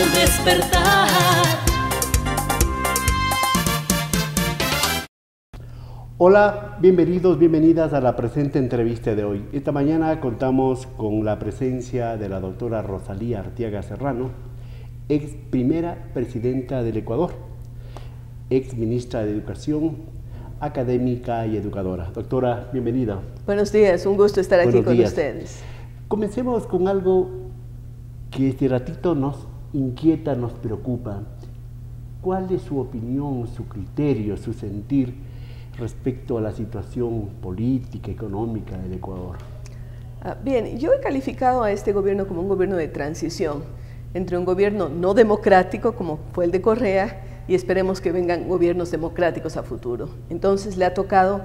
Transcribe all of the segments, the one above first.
al despertar. Hola, bienvenidos, bienvenidas a la presente entrevista de hoy. Esta mañana contamos con la presencia de la doctora Rosalía Arteaga Serrano, ex primera presidenta del Ecuador, ex ministra de Educación, académica y educadora. Doctora, bienvenida. Buenos días, un gusto estar aquí con ustedes. Comencemos con algo que este ratito nos inquieta, nos preocupa. ¿Cuál es su opinión, su criterio, su sentir respecto a la situación política, económica del Ecuador? Bien, yo he calificado a este gobierno como un gobierno de transición, entre un gobierno no democrático, como fue el de Correa, y esperemos que vengan gobiernos democráticos a futuro. Entonces le ha tocado,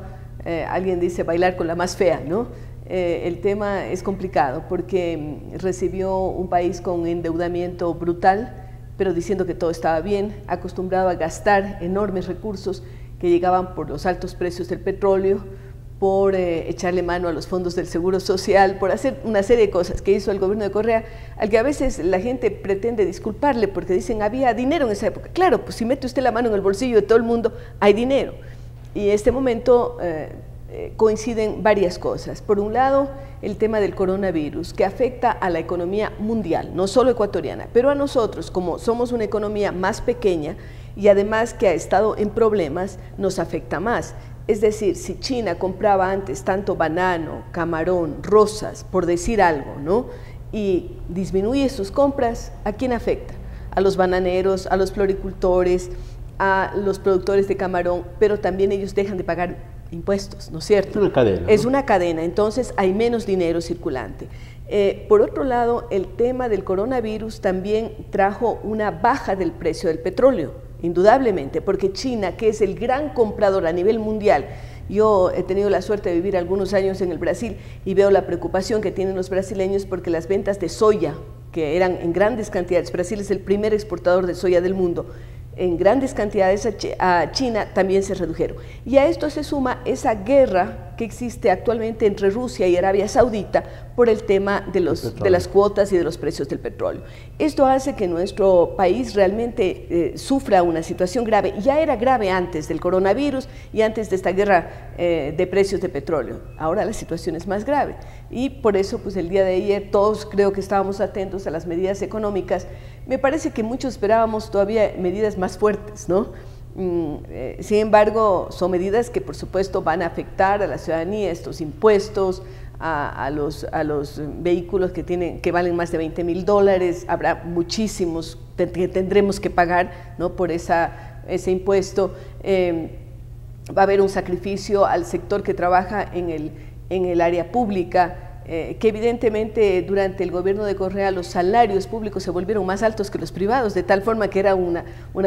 alguien dice, bailar con la más fea, ¿no? El tema es complicado porque recibió un país con endeudamiento brutal, pero diciendo que todo estaba bien, acostumbrado a gastar enormes recursos que llegaban por los altos precios del petróleo, por echarle mano a los fondos del Seguro Social, por hacer una serie de cosas que hizo el gobierno de Correa, al que a veces la gente pretende disculparle porque dicen había dinero en esa época. Claro, pues si mete usted la mano en el bolsillo de todo el mundo, hay dinero. Y en este momento coinciden varias cosas. Por un lado, el tema del coronavirus, que afecta a la economía mundial, no solo ecuatoriana, pero a nosotros, como somos una economía más pequeña y además que ha estado en problemas, nos afecta más. Es decir, si China compraba antes tanto banano, camarón, rosas, por decir algo, ¿no?, y disminuye sus compras, ¿a quién afecta? A los bananeros, a los floricultores, a los productores de camarón, pero también ellos dejan de pagar impuestos, ¿no es cierto? Es una cadena, ¿no? Es una cadena, entonces hay menos dinero circulante. Por otro lado, el tema del coronavirus también trajo una baja del precio del petróleo, indudablemente, porque China, que es el gran comprador a nivel mundial, yo he tenido la suerte de vivir algunos años en el Brasil y veo la preocupación que tienen los brasileños porque las ventas de soya, que eran en grandes cantidades, Brasil es el primer exportador de soya del mundo, en grandes cantidades a China también se redujeron. Y a esto se suma esa guerra que existe actualmente entre Rusia y Arabia Saudita por el tema de las cuotas y de los precios del petróleo. Esto hace que nuestro país realmente sufra una situación grave. Ya era grave antes del coronavirus y antes de esta guerra de precios de petróleo. Ahora la situación es más grave. Y por eso, pues el día de ayer todos creo que estábamos atentos a las medidas económicas. Me parece que muchos esperábamos todavía medidas más fuertes, ¿no? Sin embargo, son medidas que por supuesto van a afectar a la ciudadanía, estos impuestos, a los vehículos que valen más de $20.000, habrá muchísimos que tendremos que pagar, ¿no?, por ese impuesto. Va a haber un sacrificio al sector que trabaja en el área pública, que evidentemente durante el gobierno de Correa los salarios públicos se volvieron más altos que los privados, de tal forma que era una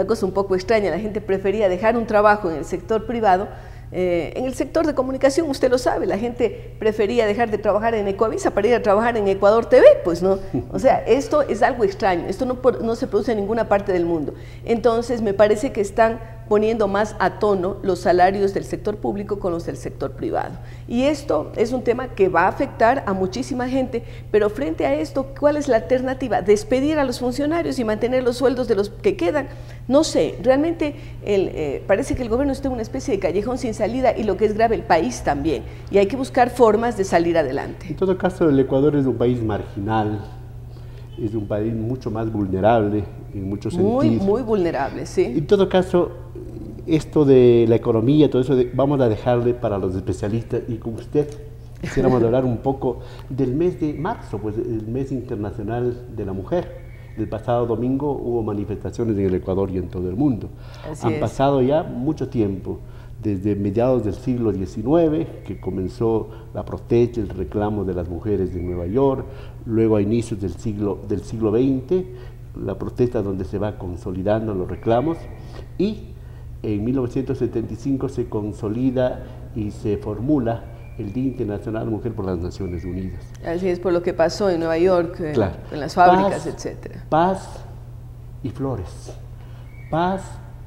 cosa un poco extraña. La gente prefería dejar un trabajo en el sector privado. En el sector de comunicación, usted lo sabe, la gente prefería dejar de trabajar en Ecoavisa para ir a trabajar en Ecuador TV, pues no. O sea, esto es algo extraño, esto no se produce en ninguna parte del mundo. Entonces, me parece que están poniendo más a tono los salarios del sector público con los del sector privado. Y esto es un tema que va a afectar a muchísima gente, pero frente a esto, ¿cuál es la alternativa? ¿Despedir a los funcionarios y mantener los sueldos de los que quedan? No sé, realmente parece que el gobierno está en una especie de callejón sin salida y lo que es grave, el país también. Y hay que buscar formas de salir adelante. En todo caso, el Ecuador es un país marginal, es un país mucho más vulnerable en muchos sentidos. Muy vulnerable, sí. En todo caso, esto de la economía, todo eso, vamos a dejarle para los especialistas y con usted quisiéramos hablar un poco del mes de marzo, pues el mes internacional de la mujer. El pasado domingo hubo manifestaciones en el Ecuador y en todo el mundo. Han pasado ya mucho tiempo, desde mediados del siglo XIX, que comenzó la protesta, el reclamo de las mujeres de Nueva York, luego a inicios del siglo XX, la protesta donde se va consolidando los reclamos, y en 1975 se consolida y se formula el Día Internacional de la Mujer por las Naciones Unidas. Así es, por lo que pasó en Nueva York, claro, en las fábricas, etcétera. Paz y flores, paz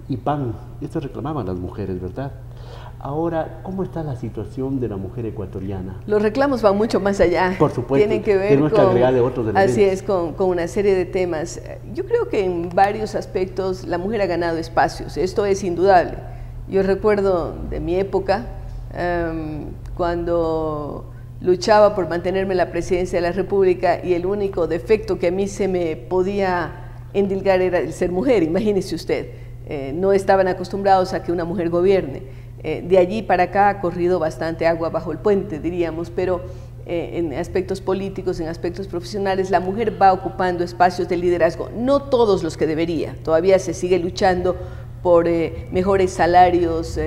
y pan, esto reclamaban las mujeres, ¿verdad? Ahora, ¿cómo está la situación de la mujer ecuatoriana? Los reclamos van mucho más allá. Por supuesto, tienen que ver tenemos que agregarle otros elementos. Así es, con una serie de temas. Yo creo que en varios aspectos la mujer ha ganado espacios, esto es indudable. Yo recuerdo de mi época, cuando luchaba por mantenerme en la presidencia de la República y el único defecto que a mí se me podía endilgar era el ser mujer, imagínese usted. No estaban acostumbrados a que una mujer gobierne. De allí para acá ha corrido bastante agua bajo el puente, diríamos, pero en aspectos políticos, en aspectos profesionales, la mujer va ocupando espacios de liderazgo, no todos los que debería. Todavía se sigue luchando por mejores salarios,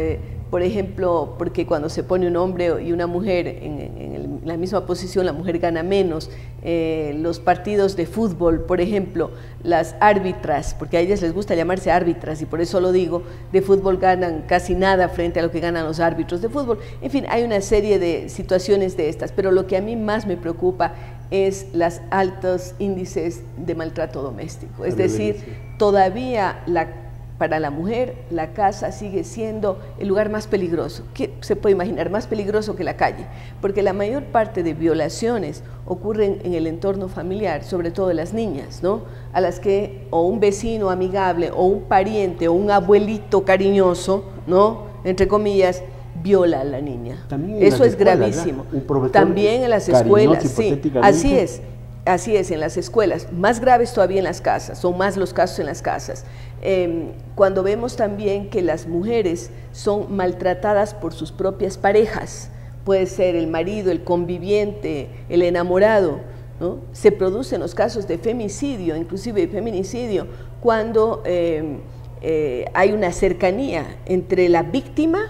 por ejemplo, porque cuando se pone un hombre y una mujer en la misma posición, la mujer gana menos. Los partidos de fútbol, por ejemplo, las árbitras, porque a ellas les gusta llamarse árbitras y por eso lo digo, de fútbol ganan casi nada frente a lo que ganan los árbitros de fútbol. En fin, hay una serie de situaciones de estas, pero lo que a mí más me preocupa es los altos índices de maltrato doméstico. Es decir, todavía para la mujer, la casa sigue siendo el lugar más peligroso. ¿Qué se puede imaginar? Más peligroso que la calle, porque la mayor parte de violaciones ocurren en el entorno familiar, sobre todo de las niñas, ¿no? A las que o un vecino amigable, o un pariente, o un abuelito cariñoso, ¿no? Entre comillas, viola a la niña. Eso es gravísimo. También en las escuelas, sí, así es. Así es, en las escuelas, más graves todavía en las casas, son más los casos en las casas. Cuando vemos también que las mujeres son maltratadas por sus propias parejas, puede ser el marido, el conviviente, el enamorado, ¿no? Se producen los casos de femicidio, inclusive de feminicidio, cuando hay una cercanía entre la víctima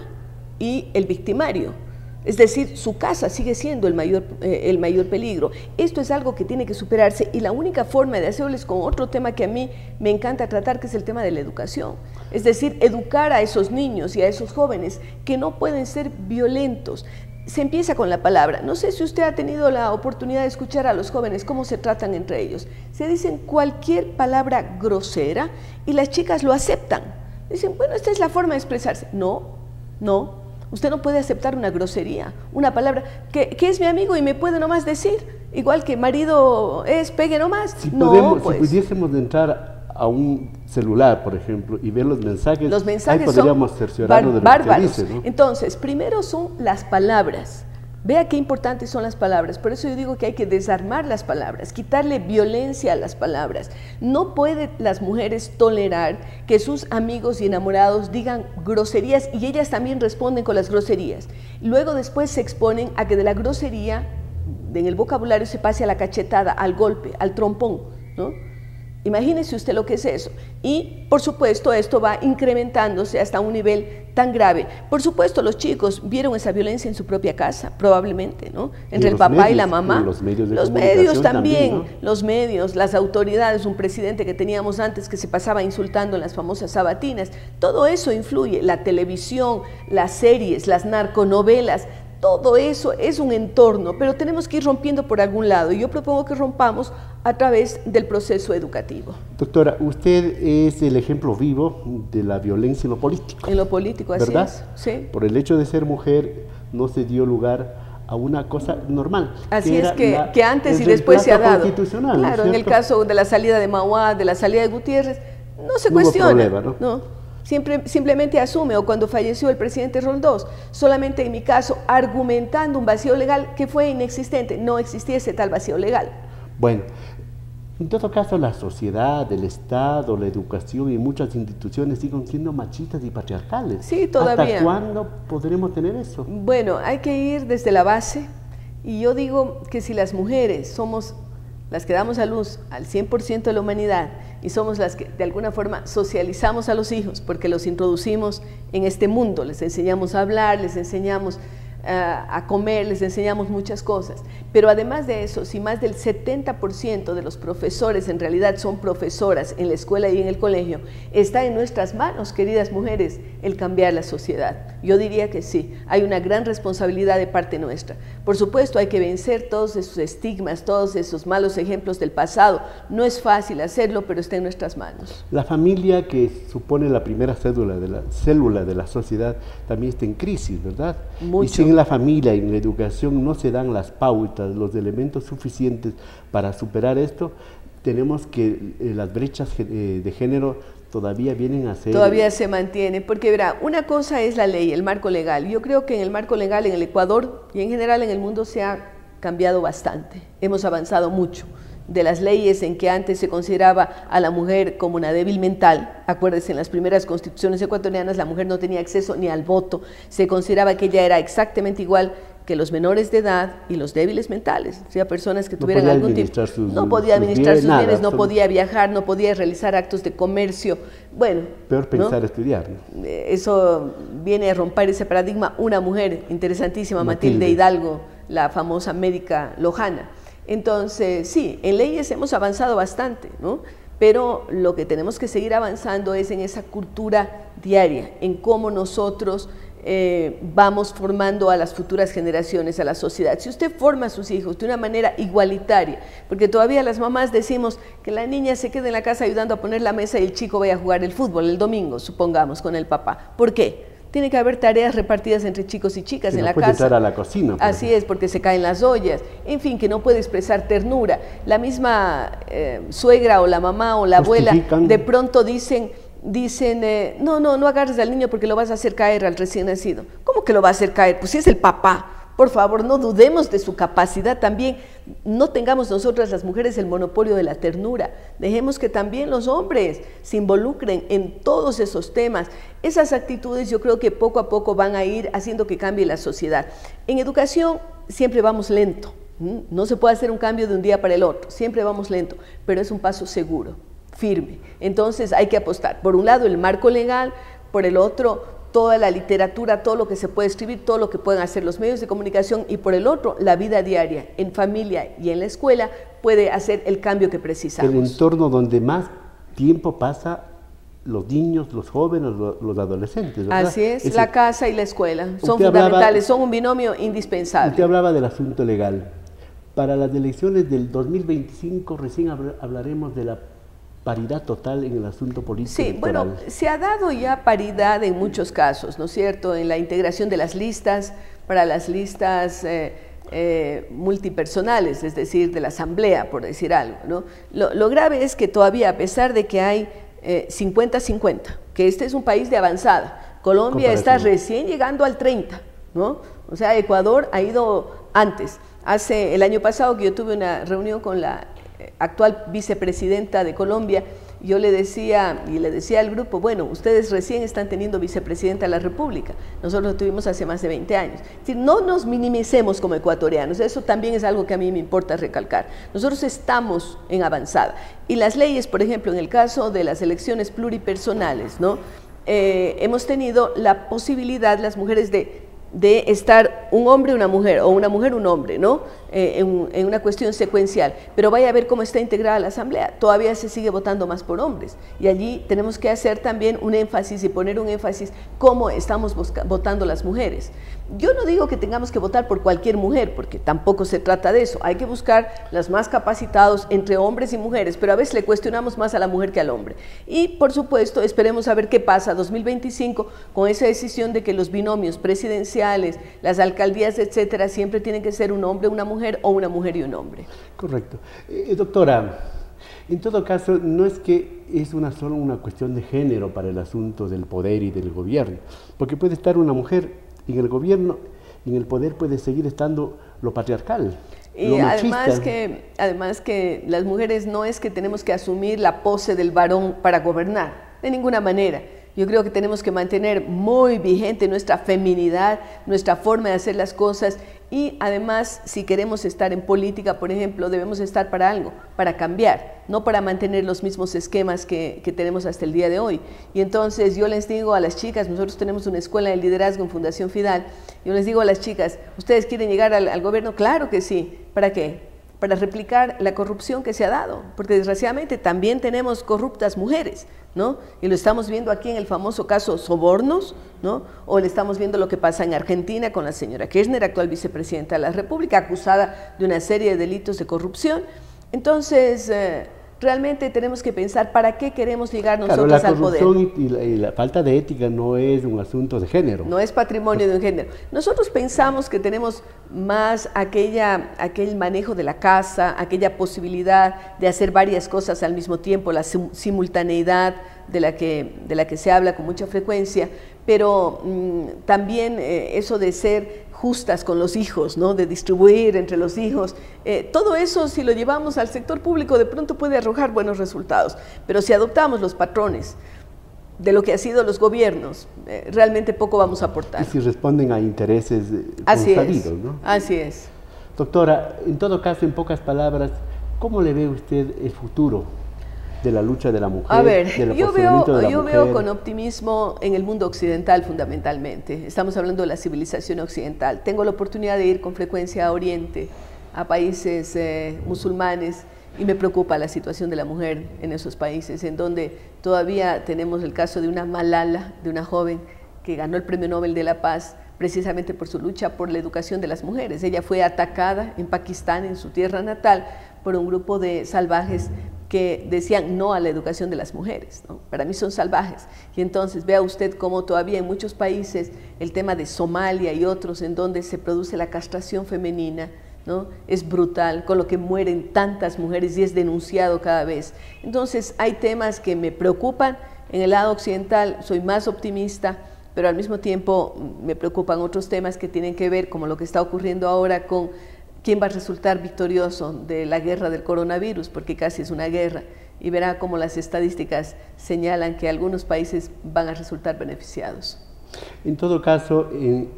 y el victimario. Es decir, su casa sigue siendo el mayor peligro. Esto es algo que tiene que superarse y la única forma de hacerlo es con otro tema que a mí me encanta tratar, que es el tema de la educación. Es decir, educar a esos niños y a esos jóvenes que no pueden ser violentos. Se empieza con la palabra. No sé si usted ha tenido la oportunidad de escuchar a los jóvenes cómo se tratan entre ellos. Se dicen cualquier palabra grosera y las chicas lo aceptan. Dicen, bueno, esta es la forma de expresarse. No, no. Usted no puede aceptar una grosería, una palabra que es mi amigo y me puede nomás decir, igual que marido es, pegue nomás. Si pudiésemos entrar a un celular, por ejemplo, y ver los mensajes ahí podríamos cerciorarnos de lo que dice, ¿no? Entonces, primero son las palabras. Vea qué importantes son las palabras, por eso yo digo que hay que desarmar las palabras, quitarle violencia a las palabras. No pueden las mujeres tolerar que sus amigos y enamorados digan groserías y ellas también responden con las groserías. Luego después se exponen a que de la grosería, en el vocabulario se pase a la cachetada, al golpe, al trompón, ¿no? Imagínese usted lo que es eso. Y, por supuesto, esto va incrementándose hasta un nivel tan grave. Por supuesto, los chicos vieron esa violencia en su propia casa, probablemente, ¿no? Entre el papá y la mamá. Los medios de comunicación también, ¿no? Los medios, las autoridades, un presidente que teníamos antes que se pasaba insultando en las famosas sabatinas. Todo eso influye. La televisión, las series, las narconovelas, todo eso es un entorno, pero tenemos que ir rompiendo por algún lado. Y yo propongo que rompamos a través del proceso educativo. Doctora, usted es el ejemplo vivo de la violencia en lo político. En lo político, así ¿verdad? es. Sí. Por el hecho de ser mujer, no se dio lugar a una cosa normal. Así es que antes y después se ha dado. Claro, ¿no? En el caso de la salida de Mauá, de la salida de Gutiérrez, no se no cuestiona. hubo problema, ¿no? No. Simplemente asume, o cuando falleció el presidente Roldós, solamente en mi caso argumentando un vacío legal que fue inexistente, no existiese tal vacío legal. Bueno, en todo caso la sociedad, el Estado, la educación y muchas instituciones siguen siendo machistas y patriarcales. Sí, todavía. ¿Hasta cuándo podremos tener eso? Bueno, hay que ir desde la base y yo digo que si las mujeres somos las que damos a luz al 100% de la humanidad y somos las que de alguna forma socializamos a los hijos porque los introducimos en este mundo, les enseñamos a hablar, les enseñamos a comer, les enseñamos muchas cosas. Pero además de eso, si más del 70% de los profesores en realidad son profesoras en la escuela y en el colegio, está en nuestras manos, queridas mujeres, el cambiar la sociedad. Yo diría que sí, hay una gran responsabilidad de parte nuestra. Por supuesto, hay que vencer todos esos estigmas, todos esos malos ejemplos del pasado. No es fácil hacerlo, pero está en nuestras manos. La familia, que supone la primera célula de la sociedad, también está en crisis, ¿verdad? Mucho. Y si en la familia y en la educación no se dan las pautas, los elementos suficientes para superar esto, tenemos que las brechas de género todavía vienen a ser... Todavía se mantiene, porque verá, una cosa es la ley, el marco legal. Yo creo que en el marco legal en el Ecuador y en general en el mundo se ha cambiado bastante, hemos avanzado mucho. De las leyes en que antes se consideraba a la mujer como una débil mental, acuérdense, en las primeras constituciones ecuatorianas la mujer no tenía acceso ni al voto, se consideraba que ella era exactamente igual que los menores de edad y los débiles mentales, o sea, personas que tuvieran algún tipo, no podía administrar sus bienes, no podía viajar, no podía realizar actos de comercio, bueno. Peor pensar ¿no? estudiar, ¿no? Eso viene a romper ese paradigma. Una mujer interesantísima, Matilde Hidalgo, la famosa médica lojana. Entonces, sí, en leyes hemos avanzado bastante, ¿no? Pero lo que tenemos que seguir avanzando es en esa cultura diaria, en cómo nosotros vamos formando a las futuras generaciones, a la sociedad. Si usted forma a sus hijos de una manera igualitaria, porque todavía las mamás decimos que la niña se quede en la casa ayudando a poner la mesa y el chico vaya a jugar el fútbol el domingo, supongamos, con el papá. ¿Por qué? Tiene que haber tareas repartidas entre chicos y chicas en la casa. No puede entrar a la cocina. Así es, porque se caen las ollas. En fin, que no puede expresar ternura. La misma suegra o la mamá o la abuela de pronto dicen, no agarres al niño porque lo vas a hacer caer al recién nacido. ¿Cómo que lo va a hacer caer? Pues si es el papá. Por favor, no dudemos de su capacidad también, no tengamos nosotras las mujeres el monopolio de la ternura, dejemos que también los hombres se involucren en todos esos temas. Esas actitudes yo creo que poco a poco van a ir haciendo que cambie la sociedad. En educación siempre vamos lento, no se puede hacer un cambio de un día para el otro, siempre vamos lento, pero es un paso seguro, firme. Entonces hay que apostar, por un lado el marco legal, por el otro toda la literatura, todo lo que se puede escribir, todo lo que pueden hacer los medios de comunicación, y por el otro, la vida diaria, en familia y en la escuela, puede hacer el cambio que precisamos. El entorno donde más tiempo pasa los niños, los jóvenes, los adolescentes, ¿verdad? Así es, la casa y la escuela, son fundamentales, son un binomio indispensable. Usted hablaba del asunto legal. Para las elecciones del 2025 recién hablaremos de la paridad total en el asunto político. Sí, electoral. Bueno, se ha dado ya paridad en muchos casos, ¿no es cierto? En la integración de las listas, para las listas multipersonales, es decir, de la asamblea, por decir algo, ¿no? Lo grave es que todavía, a pesar de que hay 50-50, que este es un país de avanzada, Colombia está recién llegando al 30, ¿no? O sea, Ecuador ha ido antes. El año pasado que yo tuve una reunión con la actual vicepresidenta de Colombia, yo le decía al grupo, bueno, ustedes recién están teniendo vicepresidenta de la República, nosotros lo tuvimos hace más de 20 años. Es decir, no nos minimicemos como ecuatorianos, eso también es algo que a mí me importa recalcar. Nosotros estamos en avanzada. Y las leyes, por ejemplo, en el caso de las elecciones pluripersonales, ¿no? Hemos tenido la posibilidad, las mujeres, de estar un hombre, una mujer, o una mujer, un hombre, ¿no? En una cuestión secuencial, pero vaya a ver cómo está integrada la asamblea, todavía se sigue votando más por hombres, y allí tenemos que hacer también un énfasis y poner un énfasis cómo estamos votando las mujeres. Yo no digo que tengamos que votar por cualquier mujer, porque tampoco se trata de eso, hay que buscar las más capacitados entre hombres y mujeres, pero a veces le cuestionamos más a la mujer que al hombre. Y por supuesto, esperemos a ver qué pasa 2025 con esa decisión de que los binomios presidenciales, las alcaldías, etcétera, siempre tienen que ser un hombre, una mujer, o una mujer y un hombre. Correcto. Doctora, en todo caso, no es que es solo una cuestión de género para el asunto del poder y del gobierno, porque puede estar una mujer en el gobierno y en el poder puede seguir estando lo patriarcal. Y además que las mujeres no es que tenemos que asumir la pose del varón para gobernar, de ninguna manera. Yo creo que tenemos que mantener muy vigente nuestra feminidad, nuestra forma de hacer las cosas, y además si queremos estar en política, por ejemplo, debemos estar para algo, para cambiar, no para mantener los mismos esquemas que tenemos hasta el día de hoy. Y entonces yo les digo a las chicas, nosotros tenemos una escuela de liderazgo en Fundación Fidal, yo les digo a las chicas, ¿ustedes quieren llegar al gobierno? Claro que sí. ¿Para qué? Para replicar la corrupción que se ha dado, porque desgraciadamente también tenemos corruptas mujeres, ¿no? Y lo estamos viendo aquí en el famoso caso Sobornos, ¿no? O le estamos viendo lo que pasa en Argentina con la señora Kirchner, actual vicepresidenta de la República, acusada de una serie de delitos de corrupción. Entonces, realmente tenemos que pensar para qué queremos llegar nosotros al poder. La corrupción y la falta de ética no es un asunto de género. No es patrimonio de un género. Nosotros pensamos que tenemos más aquel manejo de la casa, aquella posibilidad de hacer varias cosas al mismo tiempo, la simultaneidad de la que se habla con mucha frecuencia, pero también eso de ser justas con los hijos, ¿no? De distribuir entre los hijos, todo eso si lo llevamos al sector público de pronto puede arrojar buenos resultados, pero si adoptamos los patrones de lo que han sido los gobiernos, realmente poco vamos a aportar. Y si responden a intereses consabidos, ¿no? Así es. Doctora, en todo caso, en pocas palabras, ¿cómo le ve usted el futuro de la lucha de la mujer? A ver, yo veo veo con optimismo en el mundo occidental fundamentalmente. Estamos hablando de la civilización occidental. Tengo la oportunidad de ir con frecuencia a Oriente, a países musulmanes, y me preocupa la situación de la mujer en esos países, en donde todavía tenemos el caso de una Malala, de una joven que ganó el Premio Nobel de la Paz, precisamente por su lucha por la educación de las mujeres. Ella fue atacada en Pakistán, en su tierra natal, por un grupo de salvajes que decían no a la educación de las mujeres, ¿no? Para mí son salvajes. Y entonces vea usted cómo todavía en muchos países, el tema de Somalia y otros en donde se produce la castración femenina, ¿no? Es brutal, con lo que mueren tantas mujeres y es denunciado cada vez. Entonces hay temas que me preocupan. En el lado occidental soy más optimista, pero al mismo tiempo me preocupan otros temas que tienen que ver, como lo que está ocurriendo ahora con quién va a resultar victorioso de la guerra del coronavirus, porque casi es una guerra, y verá cómo las estadísticas señalan que algunos países van a resultar beneficiados. En todo caso,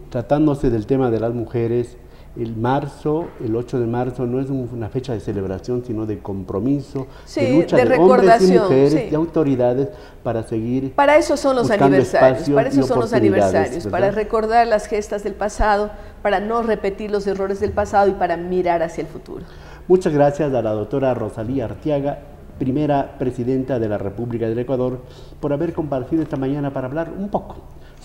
tratándose del tema de las mujeres, el 8 de marzo, no es una fecha de celebración, sino de compromiso, sí, de lucha de de hombres y mujeres, sí, de autoridades, para seguir. Para eso son los aniversarios, ¿verdad? Para recordar las gestas del pasado, para no repetir los errores del pasado y para mirar hacia el futuro. Muchas gracias a la doctora Rosalía Arteaga, primera presidenta de la República del Ecuador, por haber compartido esta mañana para hablar un poco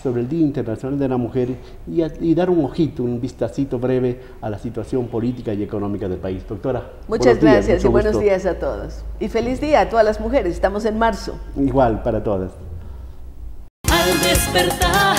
sobre el Día Internacional de la Mujer y dar un ojito, un vistacito breve a la situación política y económica del país. Doctora, muchas gracias y buenos días a todos. Y feliz día a todas las mujeres, estamos en marzo. Igual para todas. Al despertar